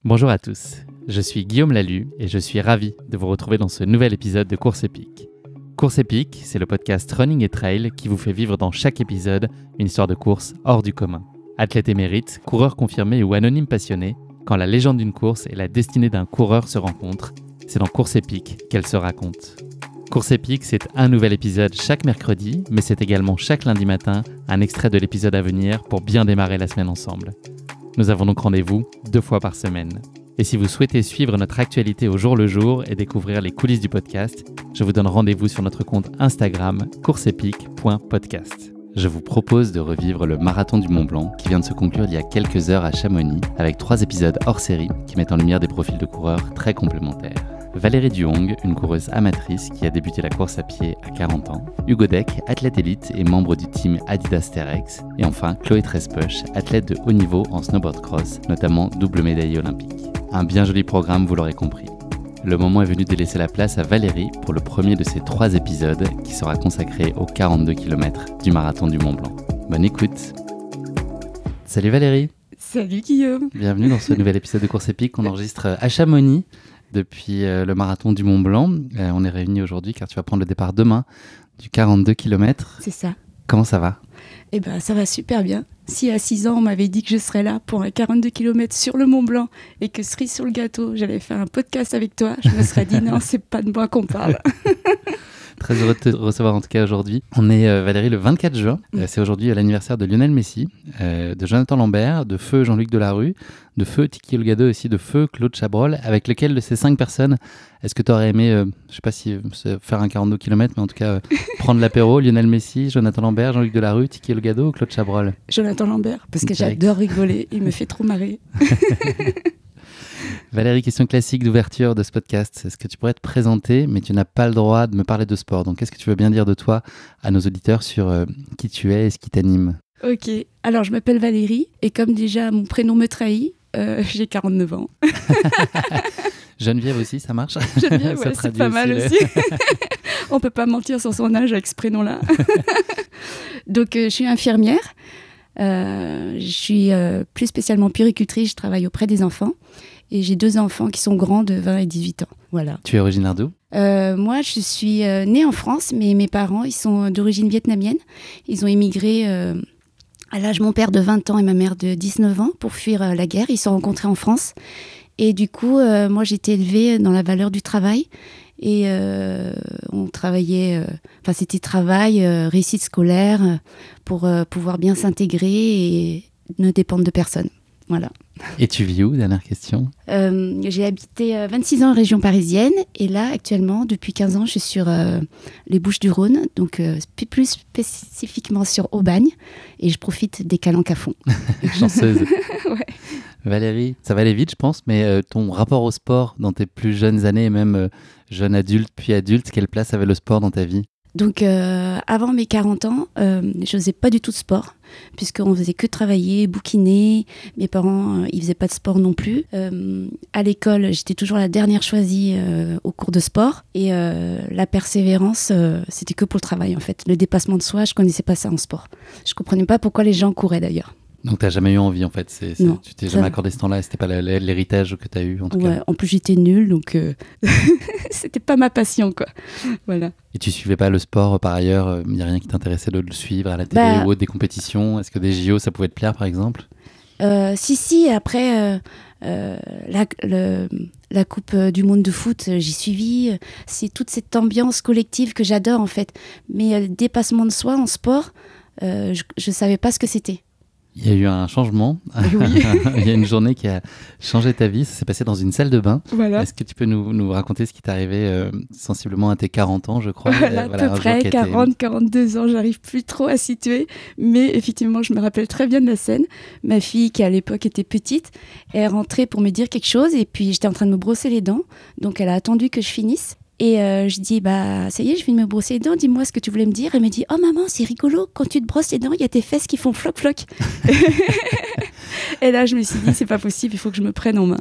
Bonjour à tous, je suis Guillaume Lalu et je suis ravi de vous retrouver dans ce nouvel épisode de Course épique. Course épique, c'est le podcast Running et Trail qui vous fait vivre dans chaque épisode une histoire de course hors du commun. Athlète émérite, coureur confirmé ou anonyme passionné, quand la légende d'une course et la destinée d'un coureur se rencontrent, c'est dans Course épique qu'elle se raconte. Course épique, c'est un nouvel épisode chaque mercredi, mais c'est également chaque lundi matin un extrait de l'épisode à venir pour bien démarrer la semaine ensemble. Nous avons donc rendez-vous 2 fois par semaine. Et si vous souhaitez suivre notre actualité au jour le jour et découvrir les coulisses du podcast, je vous donne rendez-vous sur notre compte Instagram courseepique.podcast. Je vous propose de revivre le marathon du Mont-Blanc qui vient de se conclure il y a quelques heures à Chamonix avec 3 épisodes hors série qui mettent en lumière des profils de coureurs très complémentaires. Valérie Duong, une coureuse amatrice qui a débuté la course à pied à 40 ans. Hugo Deck, athlète élite et membre du team Adidas Terrex. Et enfin, Chloé Trespoch, athlète de haut niveau en snowboard cross, notamment double médaillée olympique. Un bien joli programme, vous l'aurez compris. Le moment est venu de laisser la place à Valérie pour le premier de ces 3 épisodes qui sera consacré aux 42 km du marathon du Mont-Blanc. Bonne écoute. Salut Valérie. Salut Guillaume. Bienvenue dans ce nouvel épisode de Course épique qu'on enregistre à Chamonix. Depuis le marathon du Mont-Blanc. On est réunis aujourd'hui car tu vas prendre le départ demain du 42 km. C'est ça. Comment ça va ? Eh ben, ça va super bien. Si à 6 ans, on m'avait dit que je serais là pour un 42 km sur le Mont-Blanc et que cerise sur le gâteau, j'allais faire un podcast avec toi, je me serais dit non, c'est pas de moi qu'on parle. Très heureux de te recevoir en tout cas aujourd'hui. On est Valérie le 24 juin. C'est aujourd'hui l'anniversaire de Lionel Messi, de Jonathan Lambert, de feu Jean-Luc Delarue, de feu Tiki Olgado et aussi de feu Claude Chabrol. Avec lequel de ces 5 personnes est-ce que tu aurais aimé, je sais pas si faire un 42 km, mais en tout cas prendre l'apéro? Lionel Messi, Jonathan Lambert, Jean-Luc Delarue, Tiki Olgado ou Claude Chabrol? Jonathan Lambert, parce que j'adore rigoler, il me fait trop marrer. Valérie, question classique d'ouverture de ce podcast. Est-ce que tu pourrais te présenter, mais tu n'as pas le droit de me parler de sport. Donc, qu'est-ce que tu veux bien dire de toi à nos auditeurs sur qui tu es et ce qui t'anime? Ok, alors je m'appelle Valérie et comme déjà mon prénom me trahit, j'ai 49 ans. Geneviève aussi, ça marche? Geneviève, ouais, c'est pas mal aussi. On peut pas mentir sur son âge avec ce prénom-là. Donc, je suis infirmière. Je suis plus spécialement puéricultrice, je travaille auprès des enfants. Et j'ai 2 enfants qui sont grands de 20 et 18 ans. Voilà. Tu es originaire d'où? Moi, je suis née en France, mais mes parents, ils sont d'origine vietnamienne. Ils ont émigré à l'âge mon père de 20 ans et ma mère de 19 ans pour fuir la guerre. Ils se sont rencontrés en France. Et du coup, moi, j'ai été élevée dans la valeur du travail. Et on travaillait, c'était travail, réussite scolaire, pour pouvoir bien s'intégrer et ne dépendre de personne. Voilà. Et tu vis où, dernière question? J'ai habité 26 ans en région parisienne et là, actuellement, depuis 15 ans, je suis sur les Bouches-du-Rhône, donc plus spécifiquement sur Aubagne et je profite des calanques à fond. Chanceuse. Ouais. Valérie, ça va aller vite, je pense, mais ton rapport au sport dans tes plus jeunes années, et même jeune adulte puis adulte, quelle place avait le sport dans ta vie? Donc, avant mes 40 ans, je faisais pas du tout de sport, puisqu'on faisait que travailler, bouquiner. Mes parents, ils faisaient pas de sport non plus. À l'école, j'étais toujours la dernière choisie au cours de sport. Et la persévérance, c'était que pour le travail, en fait. Le dépassement de soi, je connaissais pas ça en sport. Je comprenais pas pourquoi les gens couraient, d'ailleurs. Donc, tu n'as jamais eu envie, en fait. Non, tu t'es jamais accordé ce temps-là, c'était pas l'héritage que tu as eu, en tout cas. En plus, j'étais nulle, donc c'était pas ma passion, quoi. Voilà. Et tu suivais pas le sport par ailleurs? Il n'y a rien qui t'intéressait de le suivre à la télé ou des compétitions? Est-ce que des JO, ça pouvait te plaire, par exemple? Si, après, la Coupe du Monde de foot, j'ai suivi. C'est toute cette ambiance collective que j'adore, en fait. Mais le dépassement de soi en sport, je savais pas ce que c'était. Il y a eu un changement. Oui. Il y a une journée qui a changé ta vie. Ça s'est passé dans une salle de bain. Voilà. Est-ce que tu peux nous raconter ce qui t'est arrivé sensiblement à tes 40 ans, je crois? Voilà, à peu près 42 ans. J'arrive plus trop à situer. Mais effectivement, je me rappelle très bien de la scène. Ma fille, qui à l'époque était petite, est rentrée pour me dire quelque chose. Et puis, j'étais en train de me brosser les dents. Donc, elle a attendu que je finisse. Et je dis, ça y est, je viens de me brosser les dents, dis-moi ce que tu voulais me dire. Elle me dit, oh maman, c'est rigolo, quand tu te brosses les dents, il y a tes fesses qui font floc-floc. Et là, je me suis dit, c'est pas possible, il faut que je me prenne en main.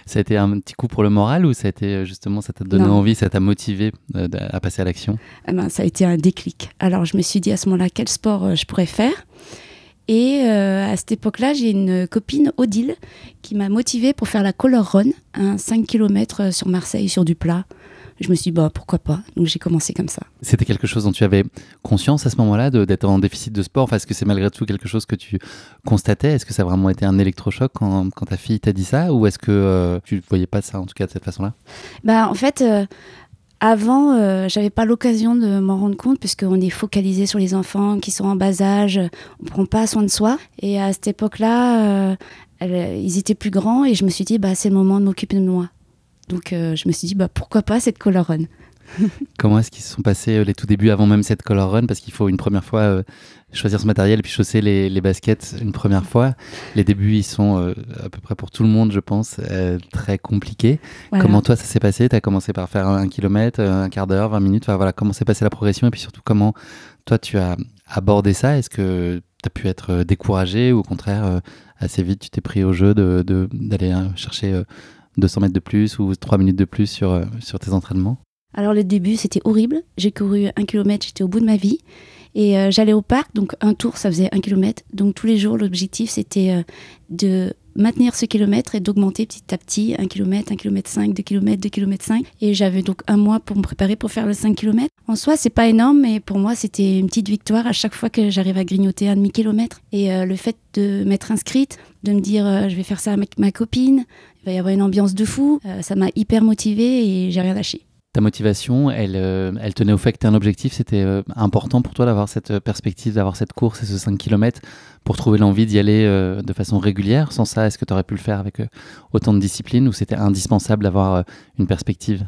Ça a été un petit coup pour le moral ou ça a été justement, ça t'a donné envie, ça t'a motivé à passer à l'action? Ça a été un déclic. Alors, je me suis dit à ce moment-là, quel sport je pourrais faire? Et à cette époque-là, j'ai une copine, Odile, qui m'a motivée pour faire la Color Run, un 5 km sur Marseille, sur du plat. Je me suis dit, pourquoi pas. Donc j'ai commencé comme ça. C'était quelque chose dont tu avais conscience à ce moment-là, d'être en déficit de sport? Enfin, est-ce que c'est malgré tout quelque chose que tu constatais? Est-ce que ça a vraiment été un électrochoc quand ta fille t'a dit ça? Ou est-ce que tu ne voyais pas ça, en tout cas, de cette façon-là? En fait, avant, j'avais pas l'occasion de m'en rendre compte puisqu'on est focalisé sur les enfants qui sont en bas âge. On prend pas soin de soi. Et à cette époque-là, ils étaient plus grands et je me suis dit, c'est le moment de m'occuper de moi. Donc je me suis dit, pourquoi pas cette Color Run. Comment est-ce qu'ils se sont passés les tout débuts avant même cette Color Run? Parce qu'il faut une première fois choisir ce matériel et puis chausser les baskets une première fois. Les débuts, ils sont à peu près pour tout le monde, je pense, très compliqués. Voilà. Comment toi, ça s'est passé? Tu as commencé par faire 1 kilomètre, un quart d'heure, 20 minutes. Enfin, voilà, comment s'est passée la progression? Et puis surtout, comment toi, tu as abordé ça? Est-ce que tu as pu être découragé ou au contraire, assez vite, tu t'es pris au jeu d'aller chercher 200 mètres de plus ou 3 minutes de plus sur tes entraînements? Alors le début, c'était horrible. J'ai couru 1 kilomètre, j'étais au bout de ma vie. Et j'allais au parc, donc un tour, ça faisait 1 kilomètre. Donc tous les jours, l'objectif, c'était de maintenir ce kilomètre et d'augmenter petit à petit 1 kilomètre, 1 kilomètre 5, 2 kilomètres, 2 kilomètres 5. Et j'avais donc 1 mois pour me préparer pour faire le 5 kilomètres. En soi, c'est pas énorme, mais pour moi, c'était une petite victoire à chaque fois que j'arrive à grignoter un demi-kilomètre. Et le fait de m'être inscrite, de me dire je vais faire ça avec ma copine, il va y avoir une ambiance de fou, ça m'a hyper motivée et j'ai rien lâché. Ta motivation, elle tenait au fait que tu aies un objectif. C'était important pour toi d'avoir cette perspective, d'avoir cette course et ce 5 km pour trouver l'envie d'y aller de façon régulière. Sans ça, est-ce que tu aurais pu le faire avec autant de discipline ou c'était indispensable d'avoir une perspective?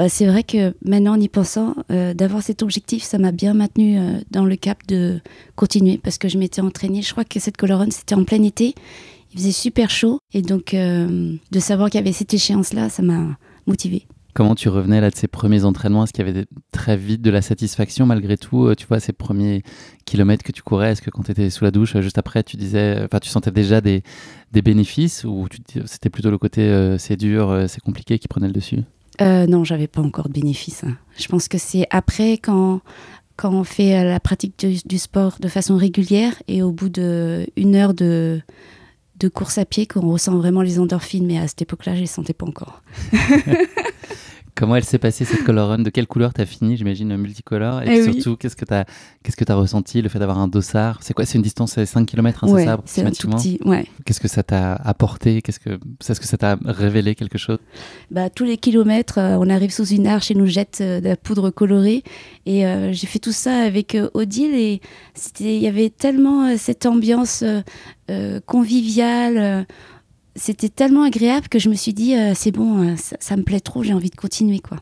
C'est vrai que maintenant, en y pensant, d'avoir cet objectif, ça m'a bien maintenu dans le cap de continuer parce que je m'étais entraînée. Je crois que cette Color Run, c'était en plein été. Il faisait super chaud et donc de savoir qu'il y avait cette échéance-là, ça m'a motivée. Comment tu revenais là de ces premiers entraînements? Est-ce qu'il y avait très vite de la satisfaction malgré tout? Tu vois, ces premiers kilomètres que tu courais, est-ce que quand tu étais sous la douche, juste après, tu sentais déjà des bénéfices ou c'était plutôt le côté c'est dur, c'est compliqué qui prenait le dessus? Non, j'avais pas encore de bénéfices. Je pense que c'est après quand on fait la pratique du sport de façon régulière et au bout d'1 heure de course à pied qu'on ressent vraiment les endorphines, mais à cette époque-là, je les sentais pas encore. Comment elle s'est passée cette Color Run? De quelle couleur t'as fini? J'imagine multicolore. Et surtout, qu'est-ce que t'as ressenti, le fait d'avoir un dossard? C'est quoi? C'est une distance, c'est 5 km, c'est ça, c'est un tout petit, ouais. Qu'est-ce que ça t'a apporté? Est-ce que ça t'a révélé quelque chose? Tous les kilomètres, on arrive sous une arche et nous jette de la poudre colorée. Et j'ai fait tout ça avec Odile et il y avait tellement cette ambiance conviviale. C'était tellement agréable que je me suis dit, c'est bon, ça me plaît trop, j'ai envie de continuer, quoi.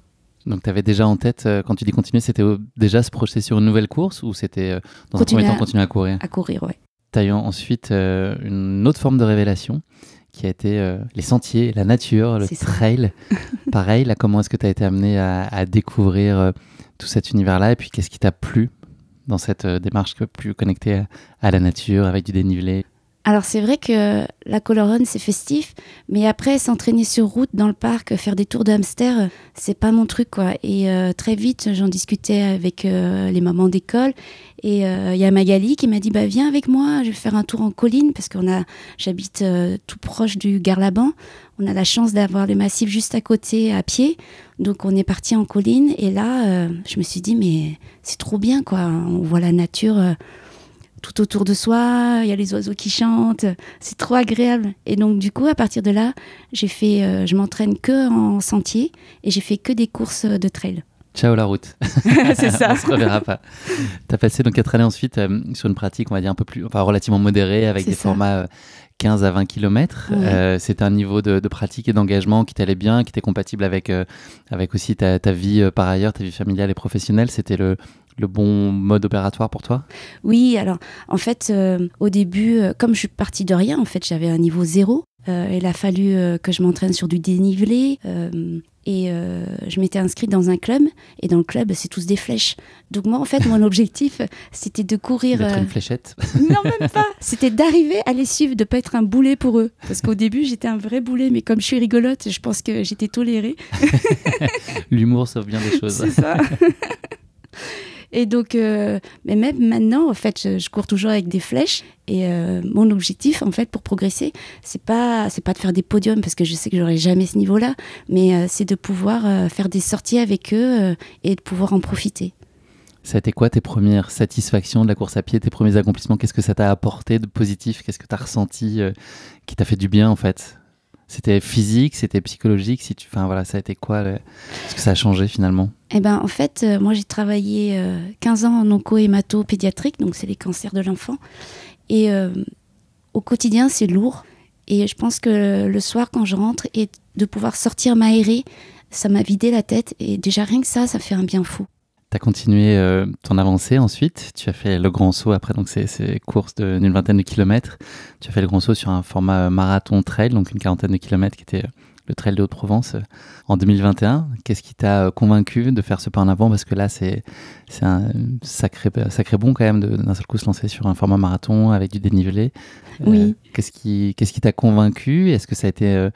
Donc, tu avais déjà en tête, quand tu dis continuer, c'était déjà se projeter sur une nouvelle course ou c'était dans un premier temps continuer à courir? À courir, ouais. Tu as eu ensuite une autre forme de révélation qui a été les sentiers, la nature, le trail. Pareil, là, comment est-ce que tu as été amené à découvrir tout cet univers-là? Et puis, qu'est-ce qui t'a plu dans cette démarche plus connectée à la nature, avec du dénivelé? Alors c'est vrai que la Color Run c'est festif, mais après s'entraîner sur route dans le parc, faire des tours de hamster, c'est pas mon truc, quoi. Et très vite j'en discutais avec les mamans d'école et il y a Magali qui m'a dit viens avec moi, je vais faire un tour en colline parce j'habite tout proche du Garlaban. On a la chance d'avoir le massif juste à côté à pied, donc on est parti en colline et là je me suis dit mais c'est trop bien, quoi. On voit la nature. Tout autour de soi, il y a les oiseaux qui chantent, c'est trop agréable. Et donc du coup, à partir de là, je m'entraîne que en sentier et j'ai fait que des courses de trail. Ciao la route. C'est ça. On se reverra pas. Tu as passé donc 4 années ensuite sur une pratique, on va dire relativement modérée, avec formats 15 à 20 km. Ouais. C'était un niveau de pratique et d'engagement qui t'allait bien, qui était compatible avec aussi ta vie par ailleurs, ta vie familiale et professionnelle. C'était le bon mode opératoire pour toi? Oui, alors en fait, au début, comme je suis partie de rien, en fait, j'avais un niveau 0. Il a fallu que je m'entraîne sur du dénivelé et je m'étais inscrite dans un club et dans le club, c'est tous des flèches. Donc moi, en fait, mon objectif, c'était de courir... D'être une fléchette? Non, même pas. C'était d'arriver à les suivre, de ne pas être un boulet pour eux. Parce qu'au début, j'étais un vrai boulet, mais comme je suis rigolote, je pense que j'étais tolérée. L'humour sauve bien des choses. C'est ça. Et donc, mais même maintenant, en fait, je cours toujours avec des flèches. Et mon objectif, en fait, pour progresser, c'est pas de faire des podiums, parce que je sais que j'aurai jamais ce niveau-là, mais c'est de pouvoir faire des sorties avec eux et de pouvoir en profiter. Ça a été quoi tes premières satisfactions de la course à pied, tes premiers accomplissements? Qu'est-ce que ça t'a apporté de positif? Qu'est-ce que tu as ressenti qui t'a fait du bien, en fait? C'était physique, c'était psychologique? Enfin, voilà, ça a été quoi? Est-ce que ça a changé finalement? Eh ben, en fait, moi, j'ai travaillé 15 ans en onco-hémato-pédiatrique, donc c'est les cancers de l'enfant. Et au quotidien, c'est lourd. Et je pense que le soir, quand je rentre, et de pouvoir sortir m'aérer, ça m'a vidé la tête. Et déjà, rien que ça fait un bien fou. Tu as continué ton avancée ensuite. Tu as fait le grand saut après, donc ces courses d'une vingtaine de kilomètres. Tu as fait le grand saut sur un format marathon trail, donc une quarantaine de kilomètres qui était le trail de Haute-Provence en 2021. Qu'est-ce qui t'a convaincu de faire ce pas en avant? Parce que là, c'est un sacré bond quand même d'un seul coup se lancer sur un format marathon avec du dénivelé. Oui. Qu'est-ce qui t'a convaincu? Est-ce que ça a été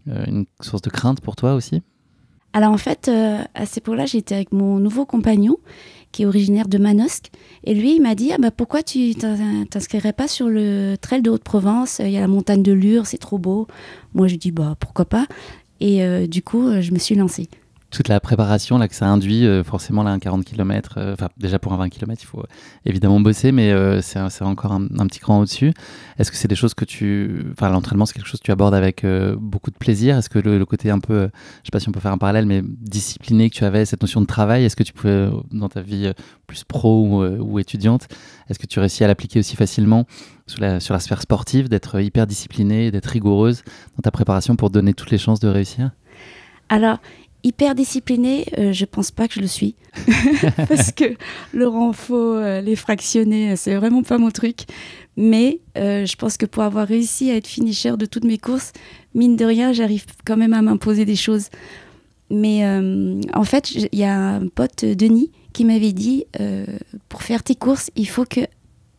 une source de crainte pour toi aussi? Alors en fait, à ces époque-là, j'étais avec mon nouveau compagnon qui est originaire de Manosque. Et lui, il m'a dit pourquoi tu t'inscrirais pas sur le trail de Haute-Provence? Il y a la montagne de Lure, c'est trop beau. Moi, je dis pourquoi pas. Et du coup, je me suis lancée. Toute la préparation là, que ça induit, forcément, là, un 40 km, déjà pour un 20 km, il faut évidemment bosser, mais c'est encore un petit cran au-dessus. Est-ce que c'est des choses l'entraînement, c'est quelque chose que tu abordes avec beaucoup de plaisir? Est-ce que le côté un peu, je ne sais pas si on peut faire un parallèle, mais discipliné que tu avais, cette notion de travail, est-ce que tu pouvais, dans ta vie plus pro ou étudiante, est-ce que tu réussis à l'appliquer aussi facilement sur la sphère sportive, d'être hyper disciplinée, d'être rigoureuse dans ta préparation pour donner toutes les chances de réussir? Alors, hyper disciplinée, je pense pas que je le suis. Parce que le renfort, les fractionnés, c'est vraiment pas mon truc. Mais je pense que pour avoir réussi à être finisher de toutes mes courses, mine de rien, j'arrive quand même à m'imposer des choses. Mais en fait, il y a un pote, Denis, qui m'avait dit, pour faire tes courses, il faut que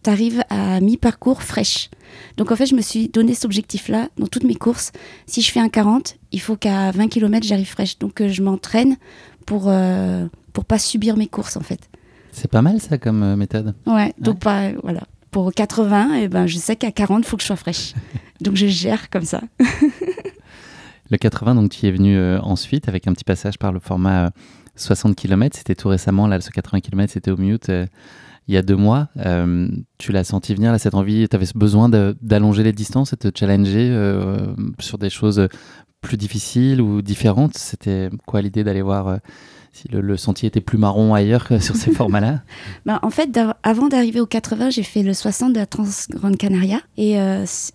tu arrives à mi-parcours fraîche. Donc en fait, je me suis donné cet objectif-là dans toutes mes courses. Si je fais un 40, il faut qu'à 20 km, j'arrive fraîche. Donc je m'entraîne pour pas subir mes courses, en fait. C'est pas mal ça comme méthode. Ouais, donc voilà. Pour 80, je sais qu'à 40, il faut que je sois fraîche. Donc je gère comme ça. Le 80, donc tu y es venu ensuite avec un petit passage par le format 60 km. C'était tout récemment, là, ce 80 km, c'était au Mute. Il y a 2 mois, tu l'as senti venir, là, cette envie, tu avais ce besoin d'allonger les distances et de te challenger sur des choses plus difficiles ou différentes? C'était quoi l'idée d'aller voir si le sentier était plus marron ailleurs que sur ces formats-là? En fait, avant d'arriver au 80, j'ai fait le 60 de la Transgrande Canaria et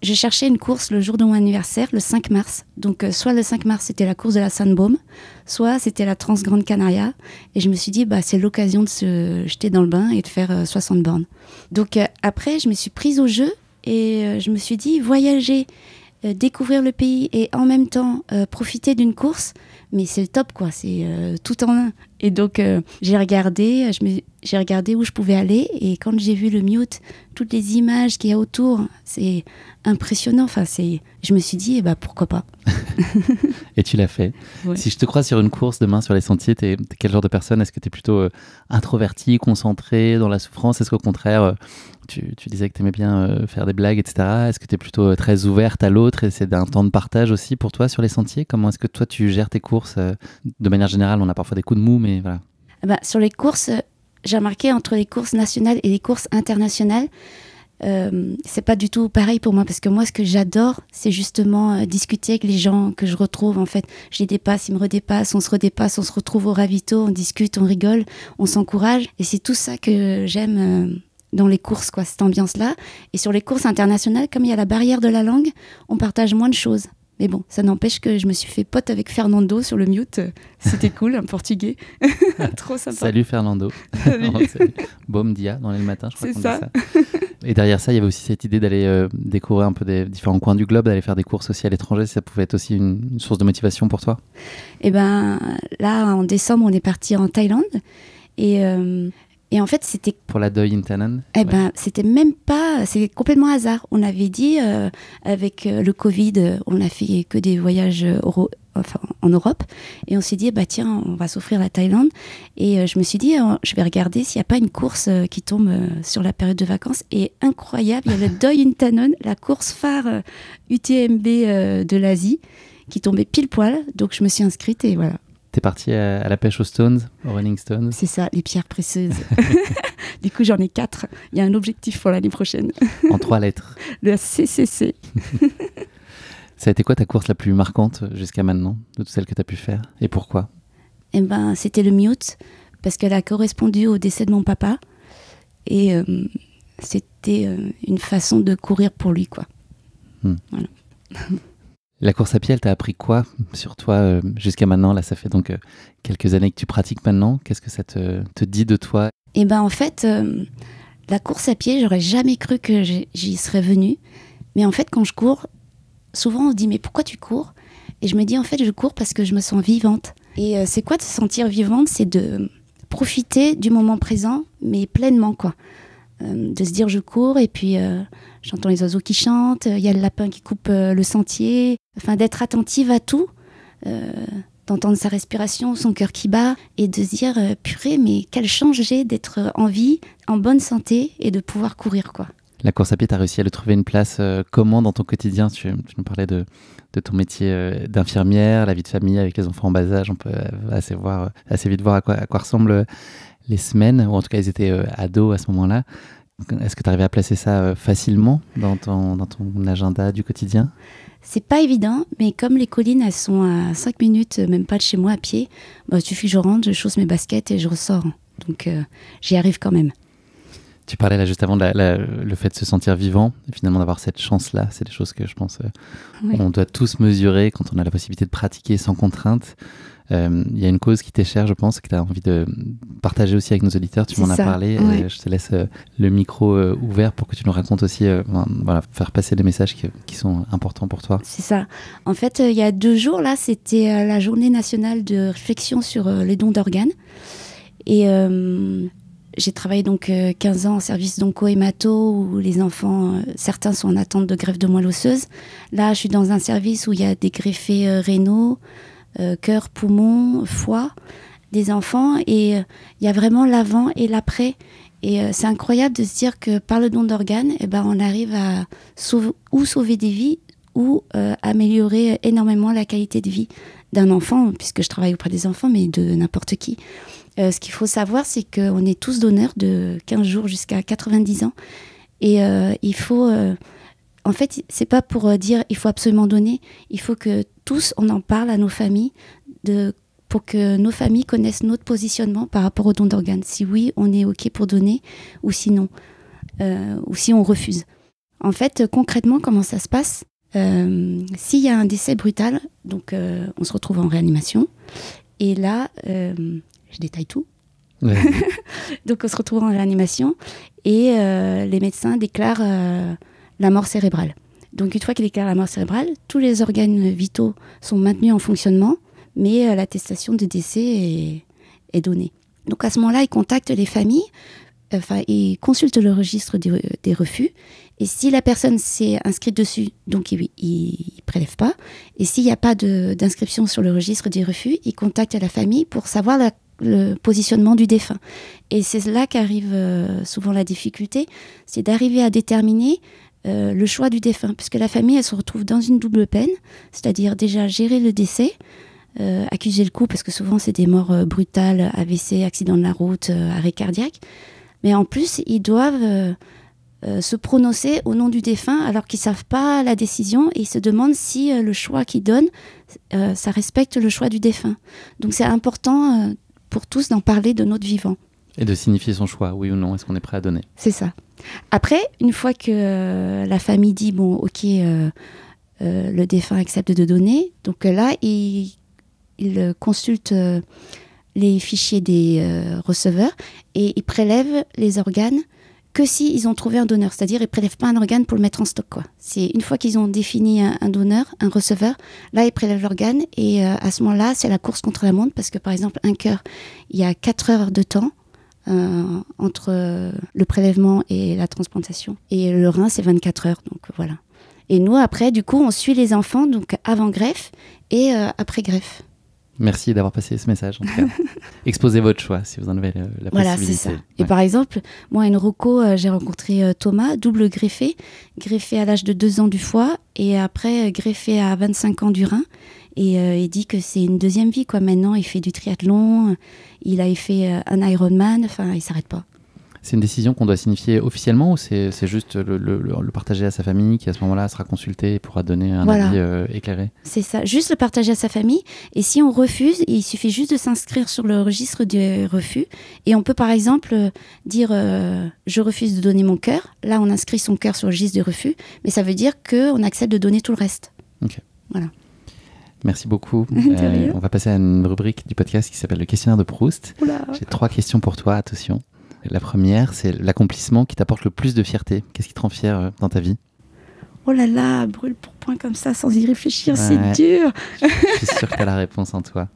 j'ai cherché une course le jour de mon anniversaire, le 5 mars. Donc, soit le 5 mars, c'était la course de la Sandbaume, soit c'était la Transgrande Canaria. Et je me suis dit, c'est l'occasion de se jeter dans le bain et de faire 60 bornes. Donc, après, je me suis prise au jeu et je me suis dit, voyager, découvrir le pays et en même temps profiter d'une course, mais c'est le top, quoi. C'est tout en un. Et donc, j'ai regardé où je pouvais aller. Et quand j'ai vu le Mute, toutes les images qu'il y a autour, c'est impressionnant. Enfin, je me suis dit, pourquoi pas. Et tu l'as fait. Ouais. Si je te croise sur une course demain sur les sentiers, t'es quel genre de personne? Est-ce que t'es plutôt introverti, concentré, dans la souffrance? Est-ce qu'au contraire, tu disais que t'aimais bien faire des blagues, etc. Est-ce que t'es plutôt très ouverte à l'autre et c'est un temps de partage aussi pour toi sur les sentiers? Comment est-ce que toi tu gères tes courses? De manière générale, on a parfois des coups de mou, mais voilà. Sur les courses, j'ai remarqué entre les courses nationales et les courses internationales, c'est pas du tout pareil pour moi, parce que moi, ce que j'adore, c'est justement discuter avec les gens que je retrouve. En fait, je les dépasse, ils me redépassent, on se retrouve au ravito, on discute, on rigole, on s'encourage. Et c'est tout ça que j'aime dans les courses, quoi, cette ambiance-là. Et sur les courses internationales, comme il y a la barrière de la langue, on partage moins de choses. Mais bon, ça n'empêche que je me suis fait pote avec Fernando sur le Mute. C'était cool, un Portugais. Trop sympa. Salut Fernando. Salut. Bom dia dans les matins, je crois qu'on dit ça. Et derrière ça, il y avait aussi cette idée d'aller découvrir un peu des différents coins du globe, d'aller faire des courses aussi à l'étranger. Ça pouvait être aussi une source de motivation pour toi? Là, en décembre, on est parti en Thaïlande. Et en fait, c'était... Pour la Doi Intanon? C'était même pas... C'est complètement hasard. On avait dit, avec le Covid, on n'a fait que des voyages en Europe. Et on s'est dit, bah tiens, on va s'offrir la Thaïlande. Et je me suis dit, je vais regarder s'il n'y a pas une course qui tombe sur la période de vacances. Et incroyable, il y a le Doi Inthanon, la course phare UTMB de l'Asie, qui tombait pile poil. Donc je me suis inscrite et voilà. T'es partie à la pêche aux stones, aux Rolling Stones. C'est ça, les pierres précieuses. Du coup, j'en ai 4. Il y a un objectif pour l'année prochaine. En 3 lettres. Le CCC. Ça a été quoi ta course la plus marquante jusqu'à maintenant, de toutes celles que tu as pu faire? Et pourquoi? Eh ben, c'était le Mute, parce qu'elle a correspondu au décès de mon papa. Et c'était une façon de courir pour lui, quoi. Voilà. La course à pied, elle t'a appris quoi sur toi jusqu'à maintenant? Là, ça fait donc quelques années que tu pratiques maintenant. Qu'est-ce que ça te dit de toi? Eh ben, en fait, la course à pied, j'aurais jamais cru que j'y serais venue. Mais en fait, quand je cours, souvent on se dit, mais pourquoi tu cours? Et je me dis, en fait, je cours parce que je me sens vivante. Et c'est quoi de se sentir vivante? C'est de profiter du moment présent, mais pleinement, quoi. De se dire, je cours, et puis j'entends les oiseaux qui chantent, il y a le lapin qui coupe le sentier. Enfin, d'être attentive à tout, d'entendre sa respiration, son cœur qui bat, et de se dire, purée, mais quelle chance j'ai d'être en vie, en bonne santé, et de pouvoir courir, quoi. La course à pied, tu as réussi à lui trouver une place comment dans ton quotidien? Tu nous parlais de ton métier d'infirmière, la vie de famille avec les enfants en bas âge. On peut assez vite voir à quoi ressemblent les semaines, ou en tout cas ils étaient ados à ce moment-là. Est-ce que tu arrivais à placer ça facilement dans ton agenda du quotidien? C'est pas évident, mais comme les collines, elles sont à 5 minutes, même pas de chez moi à pied, il suffit que je rentre, je chausse mes baskets et je ressors. Donc j'y arrive quand même. Tu parlais là juste avant de le fait de se sentir vivant, et finalement d'avoir cette chance-là. C'est des choses que je pense on doit tous mesurer quand on a la possibilité de pratiquer sans contrainte. Il y a une cause qui t'est chère, je pense, que tu as envie de partager aussi avec nos auditeurs. Tu m'en as parlé. Ouais. Et je te laisse le micro ouvert pour que tu nous racontes aussi, faire passer des messages qui sont importants pour toi. C'est ça. En fait, il y a 2 jours, là, c'était la journée nationale de réflexion sur les dons d'organes. Et j'ai travaillé donc 15 ans en service d'onco-hémato où les enfants, certains sont en attente de greffe de moelle osseuse. Là, je suis dans un service où il y a des greffés rénaux, cœur, poumon, foie, des enfants. Et il y a vraiment l'avant et l'après. Et c'est incroyable de se dire que par le don d'organes, on arrive à sauver des vies ou améliorer énormément la qualité de vie d'un enfant, puisque je travaille auprès des enfants, mais de n'importe qui. Ce qu'il faut savoir, c'est qu'on est tous donneurs de 15 jours jusqu'à 90 ans. Et il faut... en fait, c'est pas pour dire il faut absolument donner. Il faut que tous, on en parle à nos familles, pour que nos familles connaissent notre positionnement par rapport au don d'organes. Si oui, on est OK pour donner, ou sinon, ou si on refuse. En fait, concrètement, comment ça se passe? S'il y a un décès brutal, donc on se retrouve en réanimation. Et là... je détaille tout. Ouais. Donc, on se retrouve en réanimation et les médecins déclarent la mort cérébrale. Donc, une fois qu'ils déclarent la mort cérébrale, tous les organes vitaux sont maintenus en fonctionnement, mais l'attestation de décès est donnée. Donc, à ce moment-là, ils contactent les familles, ils consultent le registre des refus. Et si la personne s'est inscrite dessus, donc ils ne prélèvent pas. Et s'il n'y a pas d'inscription sur le registre des refus, ils contactent la famille pour savoir le positionnement du défunt. Et c'est là qu'arrive souvent la difficulté, c'est d'arriver à déterminer le choix du défunt, puisque la famille, elle se retrouve dans une double peine, c'est-à-dire déjà gérer le décès, accuser le coup, parce que souvent c'est des morts brutales, AVC, accident de la route, arrêt cardiaque, mais en plus ils doivent se prononcer au nom du défunt alors qu'ils ne savent pas la décision et ils se demandent si le choix qu'ils donnent, ça respecte le choix du défunt. Donc c'est important pour tous d'en parler de notre vivant. Et de signifier son choix, oui ou non, est-ce qu'on est prêt à donner? C'est ça. Après, une fois que la famille dit, bon, ok, le défunt accepte de donner, donc là, il consulte les fichiers des receveurs et il prélève les organes que s'ils ont trouvé un donneur. C'est-à-dire, ils ne prélèvent pas un organe pour le mettre en stock, quoi. C'est une fois qu'ils ont défini un donneur, un receveur, là, ils prélèvent l'organe et à ce moment-là, c'est la course contre la montre parce que, par exemple, un cœur, il y a 4 heures de temps entre le prélèvement et la transplantation. Et le rein, c'est 24 heures, donc voilà. Et nous, après, du coup, on suit les enfants, donc avant greffe et après greffe. Merci d'avoir passé ce message, en tout cas. Exposez votre choix, si vous en avez la Voilà, possibilité. c'est ça. Et par exemple, moi, à une reco, j'ai rencontré Thomas, double greffé à l'âge de 2 ans du foie, et après, greffé à 25 ans du rein. Et il dit que c'est une deuxième vie, quoi. Maintenant, il fait du triathlon, il a fait un Ironman, enfin, il s'arrête pas. C'est une décision qu'on doit signifier officiellement ou c'est juste le partager à sa famille qui à ce moment-là sera consulté et pourra donner un avis éclairé? C'est ça, juste le partager à sa famille. Et si on refuse, il suffit juste de s'inscrire sur le registre des refus. Et on peut par exemple dire je refuse de donner mon cœur. Là, on inscrit son cœur sur le registre des refus. Mais ça veut dire qu'on accepte de donner tout le reste. Ok. Voilà. Merci beaucoup. On va passer à une rubrique du podcast qui s'appelle le questionnaire de Proust. Oula. J'ai 3 questions pour toi, attention. La première, c'est l'accomplissement qui t'apporte le plus de fierté. Qu'est-ce qui te rend fier dans ta vie? Oh là là, brûle pour point comme ça, sans y réfléchir, c'est dur. Je suis sûre que tu as la réponse en toi.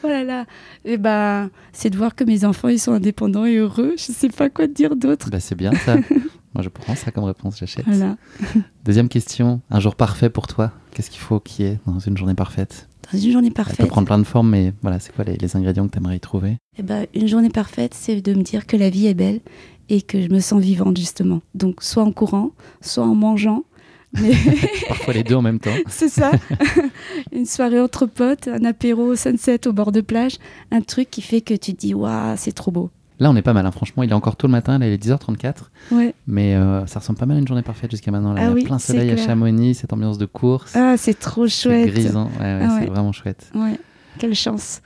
Oh là là, eh ben, c'est de voir que mes enfants, ils sont indépendants et heureux. Je sais pas quoi te dire d'autre. Bah, c'est bien ça. Moi, je prends ça comme réponse, j'achète. Voilà. Deuxième question, un jour parfait pour toi. Qu'est-ce qu'il faut qu'il y ait dans une journée parfaite? Dans une journée parfaite. Elle peut prendre plein de formes, mais voilà, c'est quoi les ingrédients que tu aimerais y trouver? Eh ben, une journée parfaite, c'est de me dire que la vie est belle et que je me sens vivante, justement. Donc, soit en courant, soit en mangeant. Mais... Parfois les deux en même temps. C'est ça. Une soirée entre potes, un apéro au sunset au bord de plage, un truc qui fait que tu te dis « Waouh, c'est trop beau ». Là, on est pas mal, hein. Franchement, il est encore tôt le matin, là, il est 10h34. Ouais. Mais ça ressemble pas mal à une journée parfaite jusqu'à maintenant. Là. Il y a plein soleil à Chamonix, cette ambiance de course. Ah, c'est trop chouette. C'est grisant, c'est vraiment chouette. Ouais, quelle chance.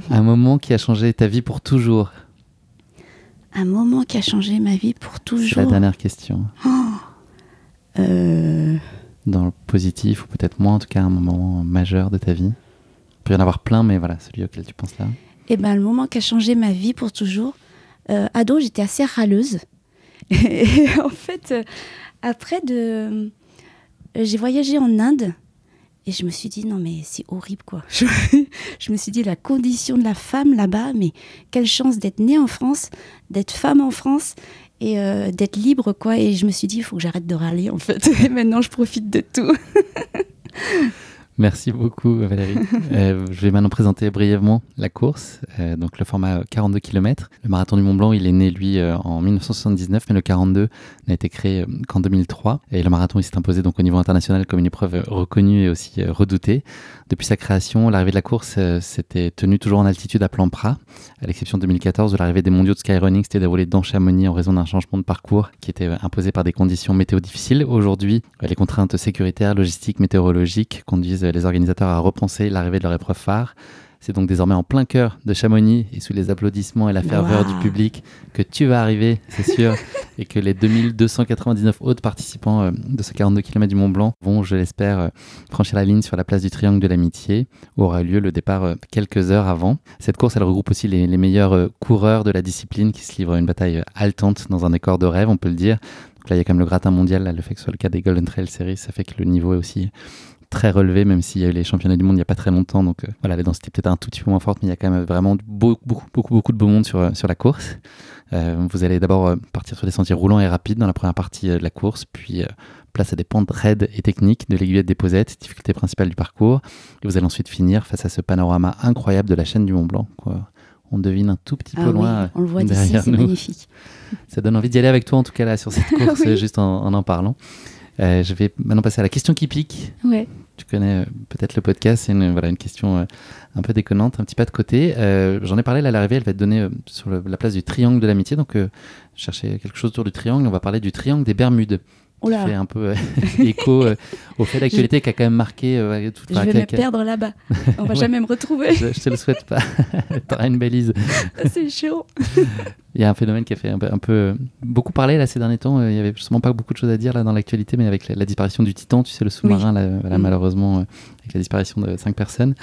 Un moment qui a changé ta vie pour toujours. Un moment qui a changé ma vie pour toujours. C'est la dernière question. Dans le positif, ou peut-être moins, en tout cas, un moment majeur de ta vie. Il peut y en avoir plein, mais voilà, celui auquel tu penses là. Eh ben, le moment qui a changé ma vie pour toujours, ado, j'étais assez râleuse. Et en fait, après, j'ai voyagé en Inde et je me suis dit, non mais c'est horrible quoi. Je me suis dit, la condition de la femme là-bas, mais quelle chance d'être née en France, d'être femme en France et d'être libre quoi. Et je me suis dit, il faut que j'arrête de râler en fait. Et maintenant, je profite de tout. Merci beaucoup Valérie. Je vais maintenant présenter brièvement la course, donc le format 42 km. Le marathon du Mont Blanc, il est né lui en 1979, mais le 42 n'a été créé qu'en 2003. Et le marathon, il s'est imposé donc au niveau international comme une épreuve reconnue et aussi redoutée. Depuis sa création, l'arrivée de la course s'était tenue toujours en altitude à plan Prat, à l'exception de 2014 où l'arrivée des mondiaux de skyrunning s'était déroulée dans Chamonix en raison d'un changement de parcours qui était imposé par des conditions météo difficiles. Aujourd'hui, les contraintes sécuritaires, logistiques, météorologiques conduisent les organisateurs à repenser l'arrivée de leur épreuve phare. C'est donc désormais en plein cœur de Chamonix et sous les applaudissements et la ferveur du public que tu vas arriver, c'est sûr, et que les 2299 autres participants de ce 42 km du Mont Blanc vont, je l'espère, franchir la ligne sur la place du Triangle de l'Amitié, où aura lieu le départ quelques heures avant. Cette course, elle regroupe aussi les meilleurs coureurs de la discipline qui se livrent une bataille haletante dans un décor de rêve, on peut le dire. Donc là, il y a quand même le gratin mondial, là, le fait que ce soit le cas des Golden Trail Series, ça fait que le niveau est aussi très relevé, même s'il y a eu les championnats du monde il n'y a pas très longtemps, donc voilà, la densité peut-être un tout petit peu moins forte, mais il y a quand même vraiment beaucoup de beau monde sur la course. Vous allez d'abord partir sur des sentiers roulants et rapides dans la première partie de la course, puis place à des pentes raides et techniques de l'Aiguillette des Posettes, difficulté principale du parcours, et vous allez ensuite finir face à ce panorama incroyable de la chaîne du Mont Blanc, quoi. On devine un tout petit peu loin. Oui, on le voit d'ici, c'est magnifique. Ça donne envie d'y aller avec toi en tout cas là sur cette course, oui. Juste en parlant. Je vais maintenant passer à la question qui pique. Ouais. Tu connais peut-être le podcast, c'est une question un peu déconnante, un petit pas de côté. J'en ai parlé là, à l'arrivée, elle va être donnée sur la place du Triangle de l'Amitié. Donc, chercher quelque chose autour du triangle. On va parler du Triangle des Bermudes. Oula. Qui fait un peu écho au fait d'actualité qui a quand même marqué toute je vais me perdre là-bas. On va jamais me retrouver. Je te le souhaite pas. T'auras une balise. C'est chaud. Il y a un phénomène qui a fait un peu beaucoup parler là ces derniers temps. Il y avait justement pas beaucoup de choses à dire là dans l'actualité, mais avec la disparition du Titan, tu sais, le sous-marin, là, malheureusement, avec la disparition de 5 personnes.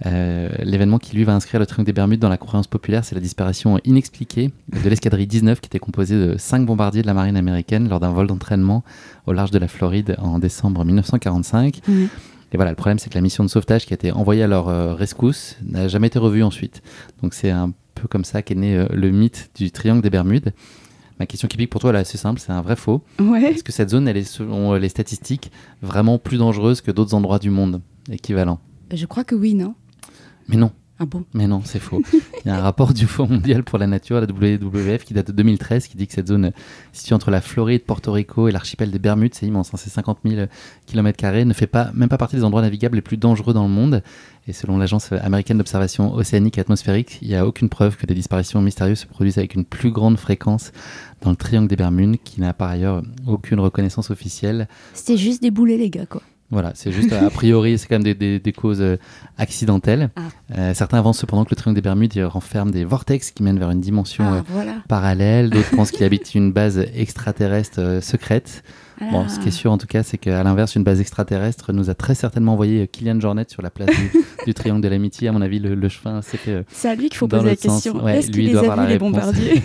L'événement qui lui va inscrire le Triangle des Bermudes dans la croyance populaire, c'est la disparition inexpliquée de l'escadrille 19 qui était composée de 5 bombardiers de la marine américaine lors d'un vol d'entraînement au large de la Floride en décembre 1945. Et voilà, le problème, c'est que la mission de sauvetage qui a été envoyée à leur rescousse n'a jamais été revue ensuite. Donc c'est un peu comme ça qu'est né le mythe du Triangle des Bermudes. Ma question qui pique pour toi, là, c'est simple, c'est un vrai faux. Ouais. Est-ce que cette zone, elle est, selon les statistiques, vraiment plus dangereuse que d'autres endroits du monde équivalents? Je crois que oui, non? Mais non. Ah bon? Mais non, c'est faux. Il y a un rapport du Fonds mondial pour la nature, la WWF, qui date de 2013, qui dit que cette zone située entre la Floride, Porto Rico et l'archipel des Bermudes, c'est immense, hein, c'est 50 000 km², ne fait même pas partie des endroits navigables les plus dangereux dans le monde. Et selon l'Agence américaine d'observation océanique et atmosphérique, il n'y a aucune preuve que des disparitions mystérieuses se produisent avec une plus grande fréquence dans le triangle des Bermudes, qui n'a par ailleurs aucune reconnaissance officielle. C'était juste des boulets, les gars, quoi. Voilà, c'est juste, a priori, c'est quand même des causes accidentelles. Certains avancent cependant que le triangle des Bermudes renferme des vortex qui mènent vers une dimension parallèle. D'autres pensent qu'il habite une base extraterrestre secrète. Bon, ce qui est sûr en tout cas, c'est qu'à l'inverse, une base extraterrestre nous a très certainement envoyé Kylian Jornet sur la place du triangle de l'amitié. À mon avis, le chemin, c'est que... C'est à lui qu'il faut poser la question. Est-ce qu'il les a vus, les bombardiers?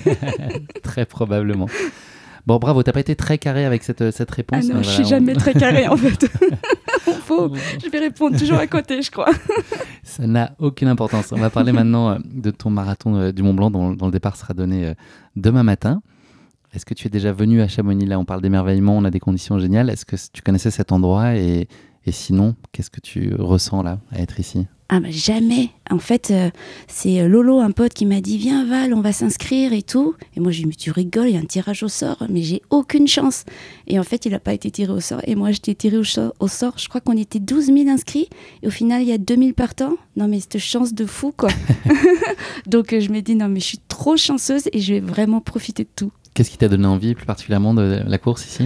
Très probablement. Bon, bravo, t'as pas été très carré avec cette réponse. Ah non, je suis jamais très carré en fait. Je vais répondre toujours à côté, je crois. Ça n'a aucune importance. On va parler maintenant de ton marathon du Mont Blanc dont le départ sera donné demain matin. Est-ce que tu es déjà venu à Chamonix? Là, on parle d'émerveillement, on a des conditions géniales. Est-ce que tu connaissais cet endroit et sinon, qu'est-ce que tu ressens là, à être ici? Ah bah jamais. En fait, c'est Lolo, un pote, qui m'a dit « Viens Val, on va s'inscrire et tout ». Et moi, je lui ai dit « Mais tu rigoles, il y a un tirage au sort, mais j'ai aucune chance ». Et en fait, il n'a pas été tiré au sort. Et moi, j'étais tirée au sort. Je crois qu'on était 12 000 inscrits. Et au final, il y a 2 000 partants. Non, mais cette chance de fou, quoi. Donc, je me dis « Non, mais je suis trop chanceuse et je vais vraiment profiter de tout ». Qu'est-ce qui t'a donné envie plus particulièrement de la course ici?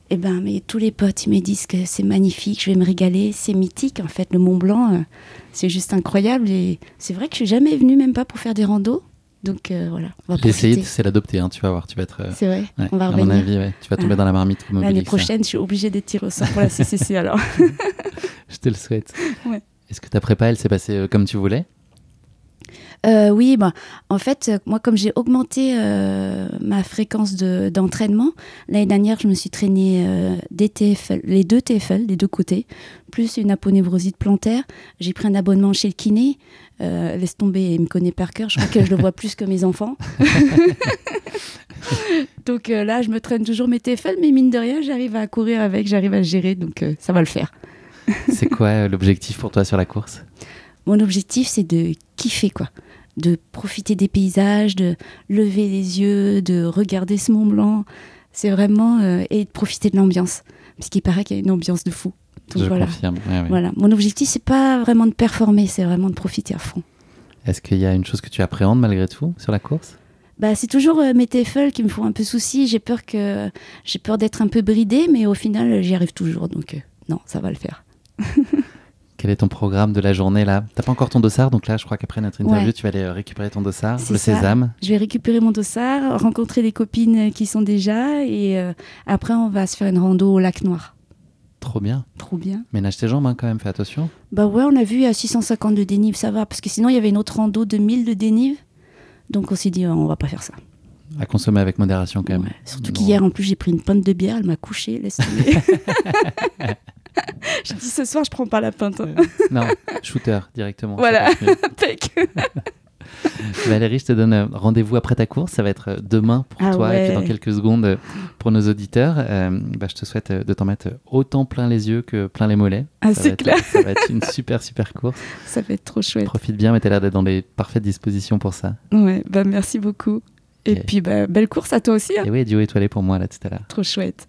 Eh ben, mais tous les potes, ils me disent que c'est magnifique, je vais me régaler, c'est mythique en fait, le Mont Blanc, c'est juste incroyable et c'est vrai que je suis jamais venue même pas pour faire des randos, donc voilà, on va profiter. L'essayer, c'est l'adopter, hein, tu vas voir, tu vas être... C'est vrai, ouais, on va revenir. À mon avis, ouais, tu vas tomber dans la marmite comme Obélix. L'année prochaine, je suis obligée d'être tirée au sort pour la CCC alors. Je te le souhaite. Ouais. Est-ce que ta prépa, elle s'est passée comme tu voulais? Oui, bah, en fait, moi, comme j'ai augmenté ma fréquence d'entraînement, l'année dernière, je me suis traînée des TFL, les deux TFL, des deux côtés, plus une aponevrosite plantaire. J'ai pris un abonnement chez le kiné. Laisse tomber, il me connaît par cœur. Je crois que je le vois plus que mes enfants. Donc là, je me traîne toujours mes TFL, mais mine de rien, j'arrive à courir avec, j'arrive à gérer, donc ça va le faire. C'est quoi l'objectif pour toi sur la course? Mon objectif, c'est de kiffer, quoi. De profiter des paysages, de lever les yeux, de regarder ce Mont Blanc. C'est vraiment... et de profiter de l'ambiance. Parce qu'il paraît qu'il y a une ambiance de fou. Donc, je confirme. Ouais. Voilà. Mon objectif, c'est pas vraiment de performer, c'est vraiment de profiter à fond. Est-ce qu'il y a une chose que tu appréhendes malgré tout sur la course? Bah, c'est toujours mes TFL qui me font un peu souci. J'ai peur d'être un peu bridée, mais au final, j'y arrive toujours. Donc non, ça va le faire. Quel est ton programme de la journée là? T'as pas encore ton dossard, donc là je crois qu'après notre interview tu vas aller récupérer ton dossard, le sésame. Je vais récupérer mon dossard, rencontrer des copines qui sont déjà et après on va se faire une rando au lac Noir. Trop bien. Trop bien. Ménage tes jambes hein, quand même, fais attention. Bah ouais, on a vu à 650 de dénive, ça va, parce que sinon il y avait une autre rando de 1000 de dénive, donc on s'est dit on va pas faire ça. À consommer avec modération quand même. Ouais, surtout qu'hier en plus j'ai pris une pinte de bière, elle m'a couché, laisse tomber. J'ai dit ce soir je prends pas la pinte. Non, shooter directement. Voilà, pec. Valérie, je te donne rendez-vous après ta course, ça va être demain pour toi et puis dans quelques secondes pour nos auditeurs. Je te souhaite de t'en mettre autant plein les yeux que plein les mollets. C'est clair. Ça va être une super course. Ça va être trop chouette. Profite bien, mais t'as l'air d'être dans les parfaites dispositions pour ça. Ouais, bah merci beaucoup. Et puis belle course à toi aussi. Hein. Et oui, duo étoilé pour moi là tout à l'heure. Trop chouette.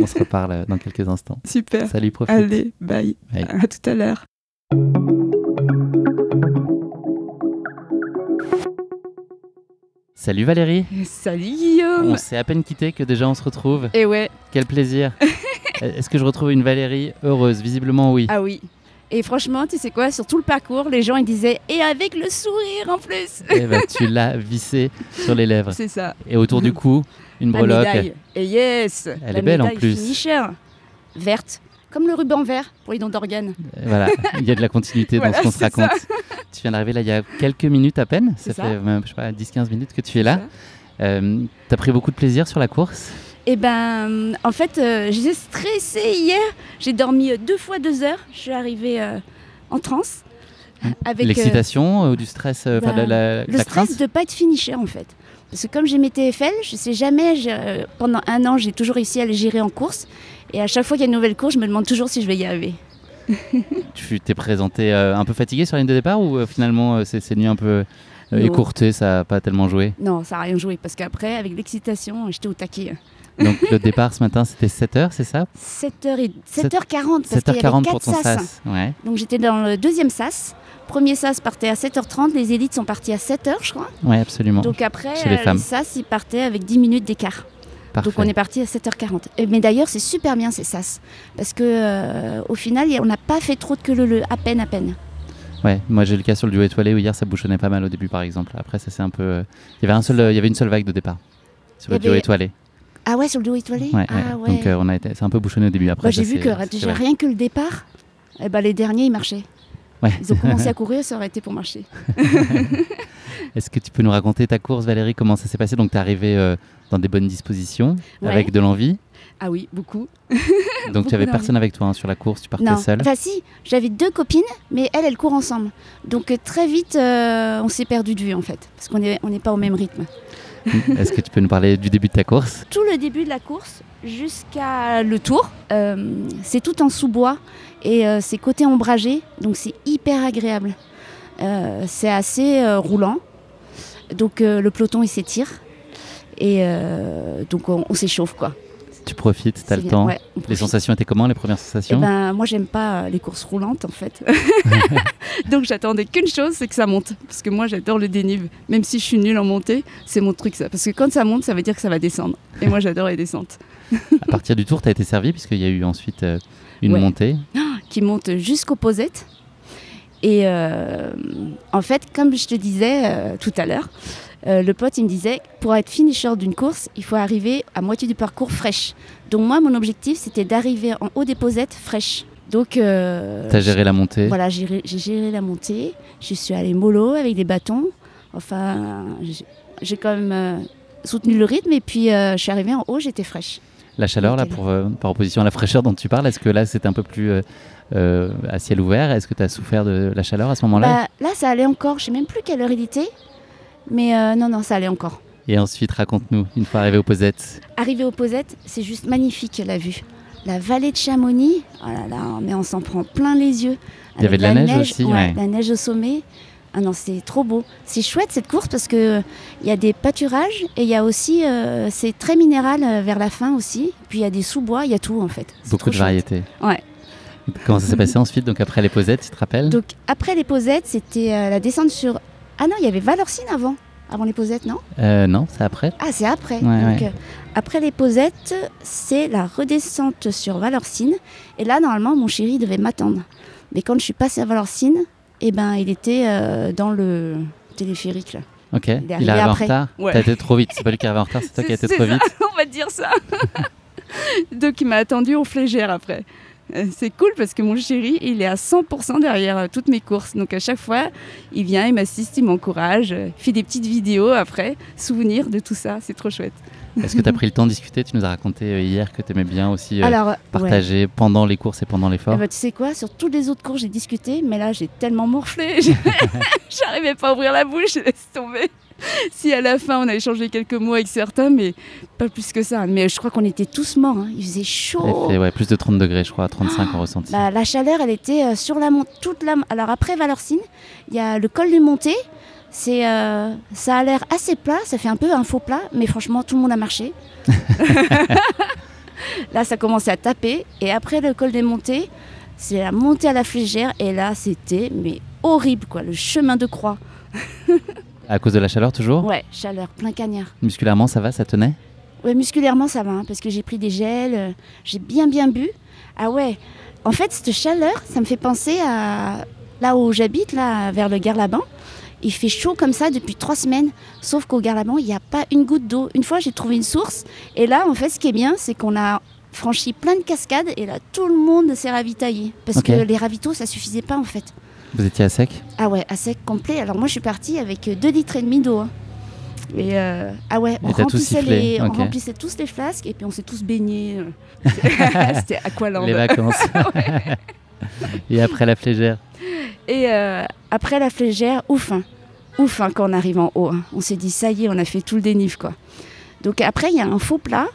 On se reparle dans quelques instants. Super. Salut, profite. Allez, bye. À tout à l'heure. Salut Valérie. Salut Guillaume. On s'est à peine quitté que déjà on se retrouve. Et ouais. Quel plaisir. Est-ce que je retrouve une Valérie heureuse? Visiblement oui. Ah oui. Et franchement, tu sais quoi, sur tout le parcours, les gens ils disaient « Et avec le sourire en plus !» Eh ben, tu l'as vissé sur les lèvres. C'est ça. Et autour du cou, une breloque. La médaille. Et yes. Elle est belle en plus. Finisher. Verte. Comme le ruban vert pour les dons d'organes. Voilà, il y a de la continuité dans ce qu'on se raconte. Tu viens d'arriver là il y a quelques minutes à peine. Ça fait même, je sais pas, 10-15 minutes que tu es là. T'as pris beaucoup de plaisir sur la course? Eh ben, en fait, j'étais stressée hier. J'ai dormi 2 fois 2 heures. Je suis arrivée en transe. Avec l'excitation, du stress, le la stress crainte. de ne pas être finisher en fait. Parce que comme j'ai mes TFL, je sais jamais, pendant 1 an, j'ai toujours réussi à les gérer en course. Et à chaque fois qu'il y a une nouvelle course, je me demande toujours si je vais y arriver. Tu t'es présenté un peu fatigué sur la ligne de départ ou finalement c'est nuit un peu écourtée, ça n'a pas tellement joué? Non, ça n'a rien joué parce qu'après, avec l'excitation, j'étais au taquet. Donc le départ ce matin, c'était 7h, c'est ça? 7h40 parce qu'il y avait 7h40 pour 4 ton sas. sas. Ouais. Donc j'étais dans le 2e sas. Premier sas partait à 7h30, les élites sont partis à 7h, je crois. Ouais, absolument. Donc après, Chez les femmes. sas, ils partaient avec 10 minutes d'écart. Parfait. Donc on est parti à 7h40. Mais d'ailleurs, c'est super bien ces sas. Parce qu'au final, on n'a pas fait trop de queue-leu, à peine. Ouais, moi j'ai le cas sur le duo étoilé où hier ça bouchonnait pas mal au début par exemple. Après ça c'est un peu... Il y avait une seule vague de départ sur le duo étoilé. Ah ouais, sur le duo étoilé? Ouais. Ouais. Donc c'est un peu bouchonné au début. Après, j'ai vu que déjà rien que le départ, les derniers ils marchaient. Ouais. Ils ont commencé à courir, ça aurait été pour marcher. Est-ce que tu peux nous raconter ta course, Valérie? Comment ça s'est passé? Donc tu es arrivée dans des bonnes dispositions, avec de l'envie. Ah oui, beaucoup. Donc tu n'avais personne avec toi sur la course, tu partais seule? Enfin si, j'avais 2 copines, mais elles courent ensemble. Donc très vite, on s'est perdu de vue en fait, parce qu'on n'est pas au même rythme. Est-ce que tu peux nous parler du début de ta course? Tout le début de la course jusqu'à le tour, c'est tout en sous-bois et c'est côté ombragé, donc c'est hyper agréable. C'est assez roulant, donc le peloton il s'étire et donc on s'échauffe quoi. Tu profites, tu as le temps. Ouais, les sensations étaient comment, les premières sensations? Moi j'aime pas les courses roulantes en fait. Donc j'attendais qu'une chose, c'est que ça monte. Parce que moi j'adore le dénive. Même si je suis nulle en montée, c'est mon truc ça. Parce que quand ça monte, ça veut dire que ça va descendre. Et moi j'adore les descentes. À partir du tour, tu as été servi puisqu'il y a eu ensuite une montée. Qui monte jusqu'aux posettes. Et en fait, comme je te disais tout à l'heure, le pote il me disait, pour être finisher d'une course, il faut arriver à moitié du parcours fraîche. Donc moi, mon objectif, c'était d'arriver en haut des posettes fraîches. Donc, tu as géré la montée? Voilà, j'ai géré la montée. Je suis allée mollo avec des bâtons. Enfin, j'ai quand même soutenu le rythme et puis je suis arrivée en haut, j'étais fraîche. La chaleur, là, par opposition à la fraîcheur dont tu parles, est-ce que là, c'était un peu plus à ciel ouvert? Est-ce que tu as souffert de la chaleur à ce moment-là? Là, ça allait encore. Je ne sais même plus quelle heure il était. Mais non, ça allait encore. Et ensuite, raconte-nous, une fois arrivé aux posettes. Arrivé aux posettes, c'est juste magnifique la vue. La vallée de Chamonix, oh là là, mais on s'en prend plein les yeux. Il y avait de la neige aussi, ouais. La neige au sommet. Ah non, c'est trop beau. C'est chouette cette course parce qu'il y a des pâturages et il y a aussi, c'est très minéral vers la fin aussi. Puis il y a des sous-bois, il y a tout en fait. Beaucoup de variétés. Ouais. Comment ça s'est passé ensuite, donc après les posettes, tu te rappelles? Donc après les posettes, c'était la descente sur... Ah non, il y avait Valorcine avant les posettes, non? Non, c'est après. Ah, c'est après. Ouais, donc, après les posettes, c'est la redescente sur Valorcine. Et là, normalement, mon chéri devait m'attendre. Mais quand je suis passée à Valorcine, il était dans le téléphérique. Là. Ok, il est arrivé en retard. Ouais. T'as été trop vite, c'est pas lui qui est arrivé en retard, c'est toi qui as été trop vite. On va dire ça. Donc il m'a attendu au flégère après. C'est cool parce que mon chéri, il est à 100% derrière toutes mes courses. Donc à chaque fois, il vient, il m'assiste, il m'encourage, il fait des petites vidéos après, souvenirs de tout ça, c'est trop chouette. Est-ce que tu as pris le temps de discuter? Tu nous as raconté hier que tu aimais bien aussi partager pendant les courses et pendant l'effort. Tu sais quoi, sur toutes les autres courses, j'ai discuté, mais là, j'ai tellement morflé. J'arrivais pas à ouvrir la bouche, laisse tomber. Si à la fin, on a échangé quelques mots avec certains, mais pas plus que ça. Mais je crois qu'on était tous morts, hein. Il faisait chaud. Il fait plus de 30 degrés, je crois, 35 en ressenti. La chaleur, elle était sur la montée. Alors après Valorcine, il y a le col du Monté. Ça a l'air assez plat, ça fait un peu un faux plat, mais franchement, tout le monde a marché. Là, ça commençait à taper. Et après le col des Montées, c'est la montée à la Flégère. Et là, c'était horrible, quoi, le chemin de croix. À cause de la chaleur, toujours? Ouais, chaleur, plein cagnard. Musculairement, ça va, ça tenait? Ouais, musculairement, ça va, hein, parce que j'ai pris des gels, j'ai bien bu. Ah ouais, en fait, cette chaleur, ça me fait penser à là où j'habite, là, vers le Garlaban. Il fait chaud comme ça depuis 3 semaines, sauf qu'au Garlaban, il n'y a pas une goutte d'eau. Une fois, j'ai trouvé une source, et là, en fait, ce qui est bien, c'est qu'on a franchi plein de cascades, et là, tout le monde s'est ravitaillé. Parce que les ravitaux, ça suffisait pas, en fait. Vous étiez à sec? Ah ouais, à sec complet. Alors moi, je suis partie avec 2,5 litres d'eau. Hein. Et on remplissait tous les flasques, et puis on s'est tous baignés. C'était Aqualand. Les vacances. Et après la Flégère? Et après la Flégère, ouf, quand on arrive en haut. Hein. On s'est dit, ça y est, on a fait tout le dénive, quoi. Donc après, il y a un faux plat.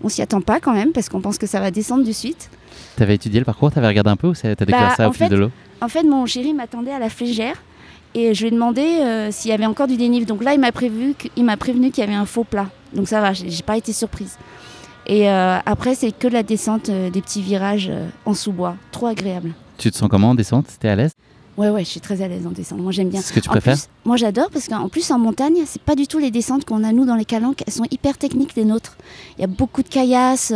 On s'y attend pas quand même, parce qu'on pense que ça va descendre de suite. T'avais étudié le parcours, t'avais regardé un peu ou t'as découvert ça au fil de l'eau? En fait, mon chéri m'attendait à la Flégère et je lui ai demandé s'il y avait encore du dénive. Donc là, il m'a prévenu qu'il y avait un faux plat. Donc ça va, j'ai pas été surprise. Et après, c'est que la descente des petits virages en sous-bois. Trop agréable. Tu te sens comment en descente? T'es à l'aise? Ouais, je suis très à l'aise en descente. Moi, j'aime bien. C'est ce que tu préfères? Moi, j'adore parce qu'en plus, en montagne, c'est pas du tout les descentes qu'on a nous dans les calanques. Elles sont hyper techniques, les nôtres. Il y a beaucoup de caillasses.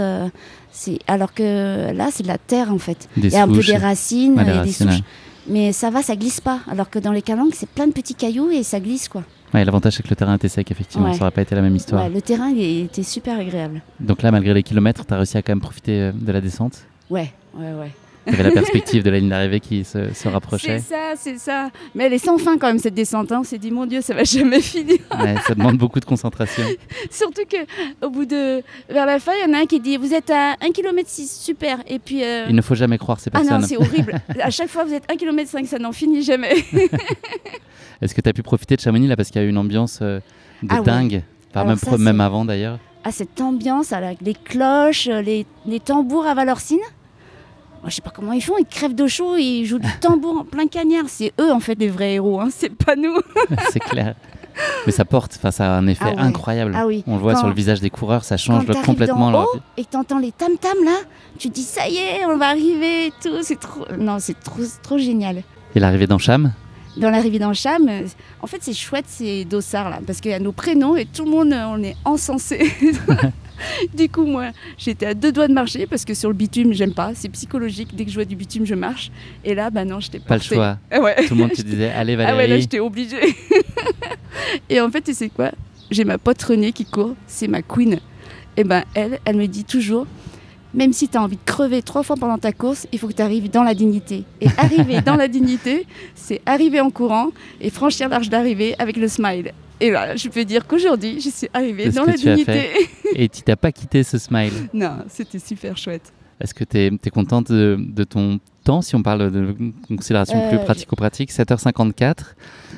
Alors que là, c'est de la terre, en fait. Il y a un peu des racines, des souches. Ouais. Mais ça va, ça glisse pas. Alors que dans les calanques, c'est plein de petits cailloux et ça glisse, quoi. Ouais, l'avantage, c'est que le terrain était sec, effectivement. Ça n'aurait pas été la même histoire. Ouais, le terrain, il était super agréable. Donc là, malgré les kilomètres, tu as réussi à quand même profiter de la descente? Ouais. Il y avait la perspective de la ligne d'arrivée qui se rapprochait. C'est ça. Mais elle est sans fin quand même, cette descente. Hein. On s'est dit, mon Dieu, ça va jamais finir. Ouais, ça demande beaucoup de concentration. Surtout qu'au bout vers la fin, il y en a un qui dit, vous êtes à 1,6 km, super. Et puis, il ne faut jamais croire ces personnes. Ah non, c'est horrible. À chaque fois, vous êtes 1,5 km, ça n'en finit jamais. Est-ce que tu as pu profiter de Chamonix là, parce qu'il y a eu une ambiance de dingue, même avant d'ailleurs? Ah, cette ambiance avec les cloches, les tambours à Valorcine. Je sais pas comment ils font, ils crèvent de chaud, ils jouent du tambour en plein cagnard. C'est eux en fait les vrais héros, hein. C'est pas nous. C'est clair. Mais ça porte, ça a un effet incroyable. Ah oui. On le voit sur le visage des coureurs, ça change complètement leur vie. Et que t'entends les tam-tams là, tu te dis ça y est, on va arriver et tout. C'est trop génial. Et l'arrivée dans Cham? Dans l'arrivée dans Cham, en fait c'est chouette ces dossards là, parce qu'il y a nos prénoms et tout le monde, on est encensé. Du coup, moi, j'étais à 2 doigts de marcher parce que sur le bitume, j'aime pas. C'est psychologique. Dès que je vois du bitume, je marche. Et là, non, j'étais pas le choix. Ouais. Tout le monde te disait, allez Valérie. Ah ouais, là, j'étais obligée. Et en fait, tu sais quoi? J'ai ma pote Renée qui court. C'est ma queen. Et elle me dit toujours, même si tu as envie de crever 3 fois pendant ta course, il faut que tu arrives dans la dignité. Et arriver dans la dignité, c'est arriver en courant et franchir l'arche d'arrivée avec le smile. Et là, je peux dire qu'aujourd'hui, je suis arrivée dans la dignité. Et tu n'as pas quitté ce smile? Non, c'était super chouette. Est-ce que tu es contente de ton temps, si on parle de considération plus pratico-pratique? 7h54.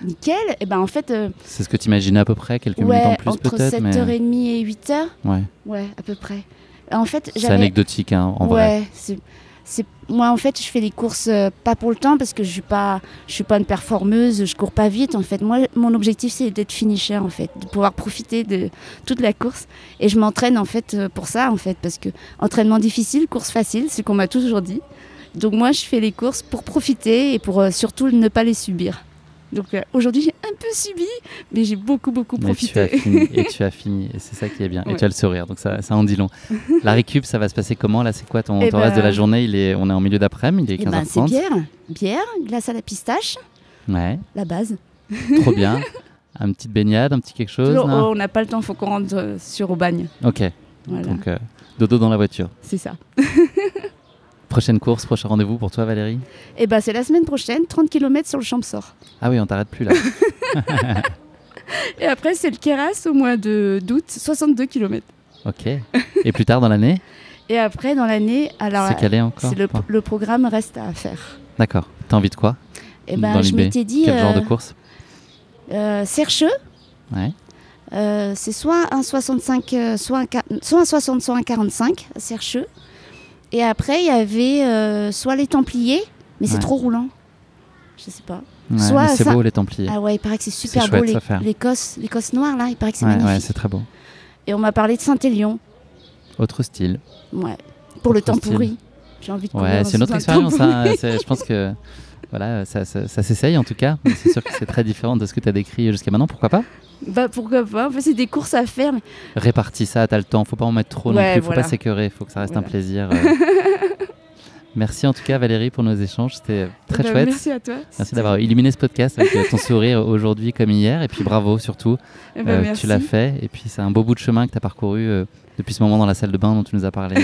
Nickel. Et en fait... c'est ce que tu imaginais à peu près, quelques minutes en plus peut-être? Entre 7h30 et 8h. Ouais, à peu près. En fait, c'est anecdotique, hein, en vrai. Moi, en fait, je fais les courses pas pour le temps parce que je suis pas une performeuse, je cours pas vite. En fait, moi, mon objectif, c'est d'être finisher, en fait, de pouvoir profiter de toute la course. Et je m'entraîne, en fait, pour ça, en fait, parce que entraînement difficile, course facile, c'est ce qu'on m'a toujours dit. Donc moi, je fais les courses pour profiter et pour surtout ne pas les subir. Donc aujourd'hui, j'ai un peu subi, mais j'ai beaucoup profité. Tu as fini, et c'est ça qui est bien. Ouais. Et tu as le sourire, donc ça en dit long. La récup, ça va se passer comment là? C'est quoi ton reste de la journée? On est en milieu d'après-midi, il est 15h30. C'est bière, glace à la pistache, la base. Trop bien. Un petite baignade, un petit quelque chose? On n'a pas le temps, il faut qu'on rentre sur Aubagne. Ok, voilà. Donc dodo dans la voiture. C'est ça. Prochaine course, prochain rendez-vous pour toi Valérie? C'est la semaine prochaine, 30 km sur le Champsaur. Ah oui, on t'arrête plus là. Et après, c'est le Queyras au mois d'août, 62 km. Ok. Et plus tard dans l'année? Et après, dans l'année, alors c'est calé encore? Le programme reste à faire. D'accord. T'as envie de quoi? Je m'étais dit... Quel genre de course? Sercheux. Ouais. C'est soit un 65, soit un 60, soit un 45 à Sercheux. Et après, il y avait soit les Templiers, mais c'est trop roulant. Je sais pas. Ouais, soit c'est beau les Templiers. Ah ouais, il paraît que c'est super beau. L'Écosse noire, là, il paraît que c'est magnifique. Ouais, c'est très beau. Et on m'a parlé de Saint-Élion. Autre style. Ouais. Pour le temps pourri. J'ai envie de courir. Ouais, c'est une autre expérience. Hein. Je pense que voilà, ça s'essaye en tout cas. Mais c'est sûr que c'est très différent de ce que tu as décrit jusqu'à maintenant. Pourquoi pas? Pourquoi pas? En fait, c'est des courses à faire. Mais... Répartis ça, t'as le temps. Faut pas en mettre trop non plus. Faut pas s'écœurer. Faut que ça reste un plaisir. Merci en tout cas Valérie pour nos échanges. C'était très chouette. Merci à toi. Merci d'avoir illuminé ce podcast avec ton sourire aujourd'hui comme hier. Et puis bravo surtout. Tu l'as fait. Et puis c'est un beau bout de chemin que tu as parcouru depuis ce moment dans la salle de bain dont tu nous as parlé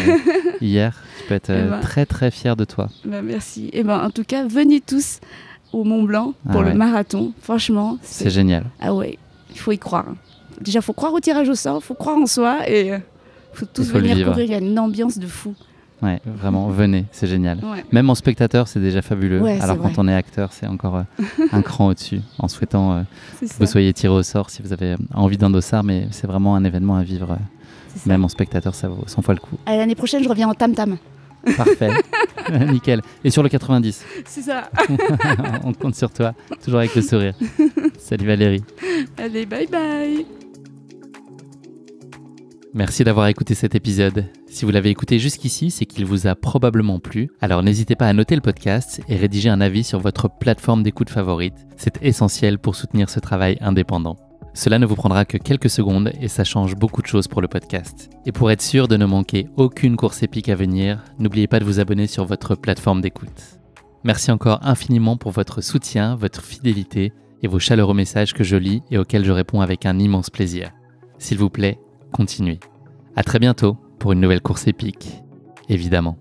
hier. Tu peux être très très fier de toi. Merci. En tout cas, venez tous au Mont Blanc pour le marathon. Franchement, c'est génial. Ah ouais. Il faut y croire. Déjà, il faut croire au tirage au sort, il faut croire en soi et il faut tous venir courir. Il y a une ambiance de fou. Ouais, vraiment, venez, c'est génial. Ouais. Même en spectateur, c'est déjà fabuleux. Ouais, Alors c'est quand vrai. on est acteur, c'est encore un cran au-dessus. En souhaitant C'est que vous ça. soyez tiré au sort si vous avez envie d'un dossard, mais c'est vraiment un événement à vivre. C'est ça. Même en spectateur, ça vaut 100 fois le coup. À l'année prochaine, je reviens en tam-tam. Parfait. Nickel. Et sur le 90, C'est ça. on compte sur toi, toujours avec le sourire. Salut Valérie. Allez, bye bye. Merci d'avoir écouté cet épisode. Si vous l'avez écouté jusqu'ici, c'est qu'il vous a probablement plu. Alors n'hésitez pas à noter le podcast et rédiger un avis sur votre plateforme d'écoute favorite. C'est essentiel pour soutenir ce travail indépendant. Cela ne vous prendra que quelques secondes et ça change beaucoup de choses pour le podcast. Et pour être sûr de ne manquer aucune course épique à venir, n'oubliez pas de vous abonner sur votre plateforme d'écoute. Merci encore infiniment pour votre soutien, votre fidélité et vos chaleureux messages que je lis et auxquels je réponds avec un immense plaisir. S'il vous plaît, continuez. À très bientôt pour une nouvelle course épique, évidemment.